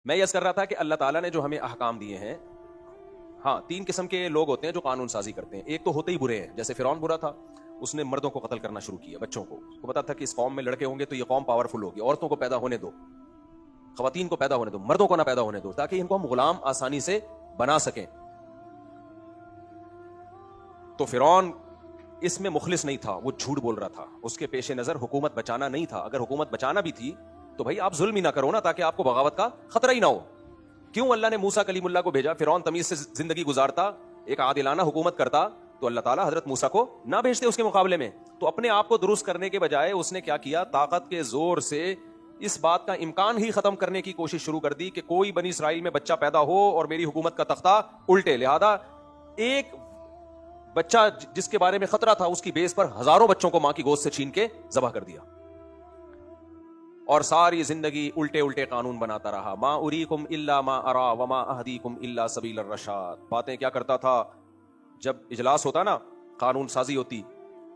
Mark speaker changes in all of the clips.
Speaker 1: میں یہ کر رہا تھا کہ اللہ تعالیٰ نے جو ہمیں احکام دیے ہیں، ہاں 3 قسم کے لوگ ہوتے ہیں جو قانون سازی کرتے ہیں. ایک تو ہوتے ہی برے ہیں، جیسے فرعون برا تھا، اس نے مردوں کو قتل کرنا شروع کیا، بچوں کو. اس کو پتا تھا کہ اس قوم میں لڑکے ہوں گے تو یہ قوم پاورفل ہوگی، عورتوں کو پیدا ہونے دو، خواتین کو پیدا ہونے دو، مردوں کو نہ پیدا ہونے دو، تاکہ ان کو ہم غلام آسانی سے بنا سکیں. تو فرعون اس میں مخلص نہیں تھا، وہ جھوٹ بول رہا تھا. اس کے پیش نظر حکومت بچانا نہیں تھا. اگر حکومت بچانا بھی تھی تو بھائی آپ ظلم ہی نہ کرو نا، تاکہ آپ کو بغاوت کا خطرہ ہی نہ ہو. کیوں اللہ نے موسیٰ کلیم اللہ کو بھیجا؟ فرعون تمیز سے زندگی گزارتا، ایک عادلانہ حکومت کرتا، تو اللہ تعالیٰ حضرت موسیٰ کو نہ بھیجتے اس کے مقابلے میں. تو اپنے آپ کو درست کرنے کے بجائے اس نے کیا کیا؟ طاقت کے زور سے اس بات کا امکان ہی ختم کرنے کی کوشش شروع کر دی کہ کوئی بنی اسرائیل میں بچہ پیدا ہو اور میری حکومت کا تختہ الٹے. لہذا ایک بچہ جس کے بارے میں خطرہ تھا، اس کی بیس پر ہزاروں بچوں کو ماں کی گود سے چھین کے ذبح کر دیا، اور ساری زندگی الٹے الٹے قانون بناتا رہا. ما اریکم الا ما ارا وما اہدیکم الا سبیل الرشاد. باتیں کیا کرتا تھا؟ جب اجلاس ہوتا نا، قانون سازی ہوتی،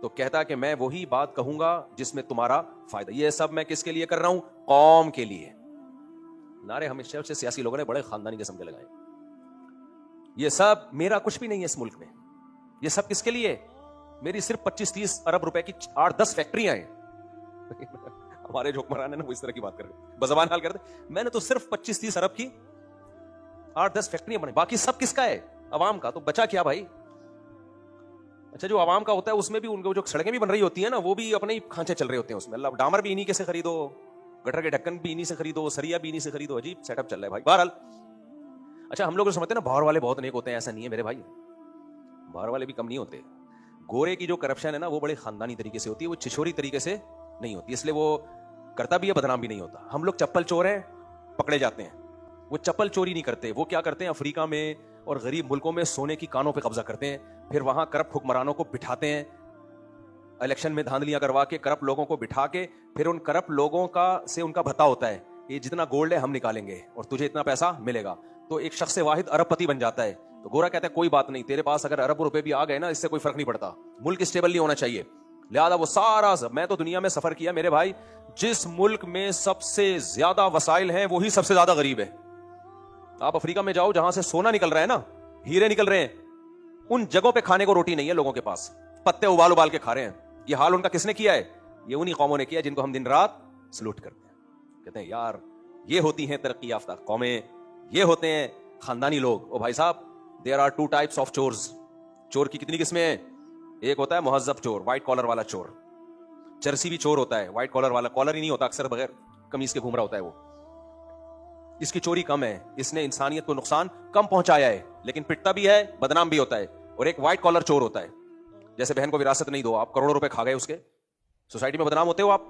Speaker 1: تو کہتا کہ میں وہی بات کہوں گا جس میں تمہارا فائدہ. یہ سب میں کس کے لیے کر رہا ہوں؟ قوم کے لیے. نعرے ہمیشہ سے سیاسی لوگوں نے بڑے خاندانی قسم کے لگائے. یہ سب میرا کچھ بھی نہیں ہے اس ملک میں. یہ سب کس کے لیے؟ میری صرف 25-30 ارب روپے کی 8-10 فیکٹریاں ہیں. ہمارے جو حکمران ہیں نا وہ اس طرح کی بات کر رہے ہیں، بزبان حال کرتے، میں نے تو صرف 25-30 ارب کی 8-10 فیکٹریاں بنائی، باقی سب کس کا ہے؟ عوام کا. تو بچا کیا بھائی؟ اچھا جو عوام کا ہوتا ہے اس میں بھی ان کو جو سڑکیں بھی بن رہی ہوتی ہیں نا، وہ بھی اپنے ہی کھانچے چل رہے ہوتے ہیں اس میں. اللہ ڈامر بھی انہی کے سے خریدو، گٹر کے ڈھکن بھی انہی سے خریدو، سریا بھی انہی سے خریدو. عجیب سیٹ اپ چل رہا ہے بھائی. بہرحال اچھا ہم لوگ جو سمجھتے ہیں نا باہر والے بہت نیک ہوتے ہیں، ایسا نہیں ہے میرے بھائی. باہر والے بھی کم نہیں ہوتے. گورے کی جو کرپشن ہے نا وہ بڑے خاندانی طریقے سے ہوتی ہے، وہ چھچوری طریقے سے نہیں ہوتی، اس لیے وہ کرتا بھی ہے، بدنام بھی نہیں ہوتا. ہم لوگ چپل چور ہیں، پکڑے جاتے ہیں. وہ چپل چوری نہیں کرتے، وہ کیا کرتے ہیں؟ افریقہ میں اور غریب ملکوں میں سونے کی کانوں پہ قبضہ کرتے ہیں، پھر وہاں کرپٹ حکمرانوں کو بٹھاتے ہیں، الیکشن میں دھاندلیاں کروا کے کرپٹ لوگوں کو بٹھا کے پھر ان کرپٹ لوگوں کا سے ان کا بھتا ہوتا ہے، یہ جتنا گولڈ ہے ہم نکالیں گے اور تجھے اتنا پیسہ ملے گا. تو ایک شخص واحد ارب پتی بن جاتا ہے. تو گورا کہتا ہے کوئی بات نہیں، تیرے پاس اگر ارب روپے بھی آ گئے نا، اس سے کوئی فرق نہیں پڑتا، ملک اسٹیبل نہیں ہونا چاہیے. لہذا وہ سارا، میں تو دنیا میں سفر کیا میرے بھائی، جس ملک میں سب سے زیادہ وسائل ہیں وہی سب سے زیادہ غریب ہے. آپ افریقہ میں جاؤ جہاں سے سونا نکل رہا ہے نا، ہیرے نکل رہے ہیں، ان جگہوں پہ کھانے کو روٹی نہیں ہے لوگوں کے پاس، پتے ابال ابال کے کھا رہے ہیں. یہ حال ان کا کس نے کیا ہے؟ یہ انہی قوموں نے کیا جن کو ہم دن رات سلوٹ کرتے ہیں. کہتے ہیں یار یہ ہوتی ہیں ترقی یافتہ قومیں، یہ ہوتے ہیں خاندانی لوگ. او بھائی صاحب، دیر آر 2 types of چورز. چور کی کتنی قسمیں ہیں؟ ایک ہوتا ہے مہذب چور، وائٹ کالر والا چور. چرسی بھی چور ہوتا ہے، وائٹ کالر والا، کالر ہی نہیں ہوتا، اکثر بغیر قمیص کے گھوم رہا ہوتا ہے وہ. اس کی چوری کم ہے، اس نے انسانیت کو نقصان کم پہنچایا ہے، لیکن پٹتا بھی ہے، بدنام بھی ہوتا ہے. اور ایک وائٹ کالر چور ہوتا ہے، جیسے بہن کو وراثت نہیں دو، آپ کروڑوں روپے کھا گئے اس کے، سوسائٹی میں بدنام ہوتے ہو آپ؟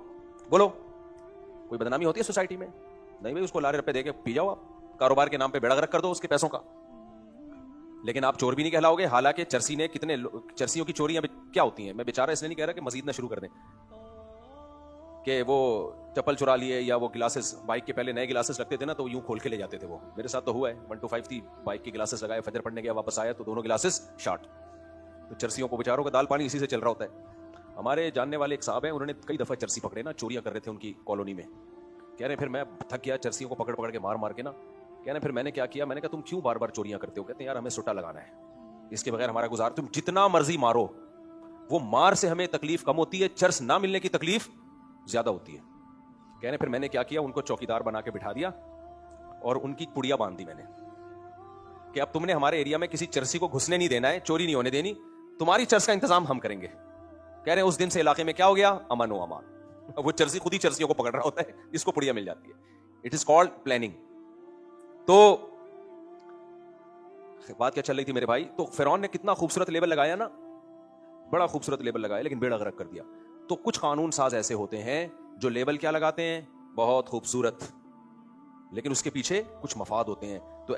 Speaker 1: بولو کوئی بدنامی ہوتی ہے سوسائٹی میں؟ نہیں بھائی، اس کو لارے روپے دے کے پی جاؤ آپ، کاروبار کے نام پہ بیڑا غرق کر دو اس کے پیسوں کا. لیکن آپ چور بھی نہیں کہلاؤ گے. حالانکہ چرسی نے کتنے چرسیوں کی چوریاں کیا ہوتی ہیں، میں بیچارہ اس لیے نہیں کہہ رہا کہ مزید نہ شروع کر دیں، کہ وہ چپل چرا لیے یا وہ گلاسز، بائک کے پہلے نئے گلاسز لگتے تھے نا تو یوں کھول کے لے جاتے تھے. وہ میرے ساتھ تو ہوا ہے، 125 تھی بائک کی گلاسز لگائے، فجر پڑھنے گیا، واپس آیا تو دونوں گلاسز شارٹ. تو چرسیوں کو بیچاروں کا دال پانی اسی سے چل رہا ہوتا ہے. ہمارے جاننے والے ایک صاحب ہیں، انہوں نے کئی دفعہ چرسی پکڑے نا، چوریاں کر رہے تھے ان کی کالونی میں. کہہ رہے پھر میں تھک گیا چرسیوں کو پکڑ پکڑ کے مار کے نا. کہہ رہے پھر میں نے کیا کیا، میں نے کہا تم کیوں بار بار چوریاں کرتے ہو؟ کہتے ہیں یار ہمیں سوٹا لگانا ہے، اس کے بغیر ہمارا گزار، تم جتنا مرضی مارو، وہ مار سے ہمیں تکلیف کم ہوتی ہے، چرس نہ ملنے کی تکلیف زیادہ ہوتی ہے. کہہ رہے پھر میں نے کیا کیا، ان کو چوکیدار بنا کے بٹھا دیا اور ان کی پڑیا باندھ دی میں نے، کہ اب تم نے ہمارے ایریا میں کسی چرسی کو گھسنے نہیں دینا ہے، چوری نہیں ہونے دینی، تمہاری چرس کا انتظام ہم کریں گے. کہہ رہے ہیں اس دن سے علاقے میں کیا ہو گیا؟ امن و امان. وہ چرسی خود ہی چرسیوں کو پکڑ رہا ہوتا ہے، اس کو پڑیا مل جاتی ہے. It is called planning. تو بات کیا چل رہی تھی میرے بھائی؟ تو فرعون نے کتنا خوبصورت لیبل لگایا نا، بڑا خوبصورت لیبل لگایا، لیکن بیڑا غرق کر دیا. تو کچھ قانون ساز ایسے ہوتے ہیں جو لیبل کیا لگاتے ہیں؟ بہت خوبصورت، لیکن اس کے پیچھے کچھ مفاد ہوتے ہیں. تو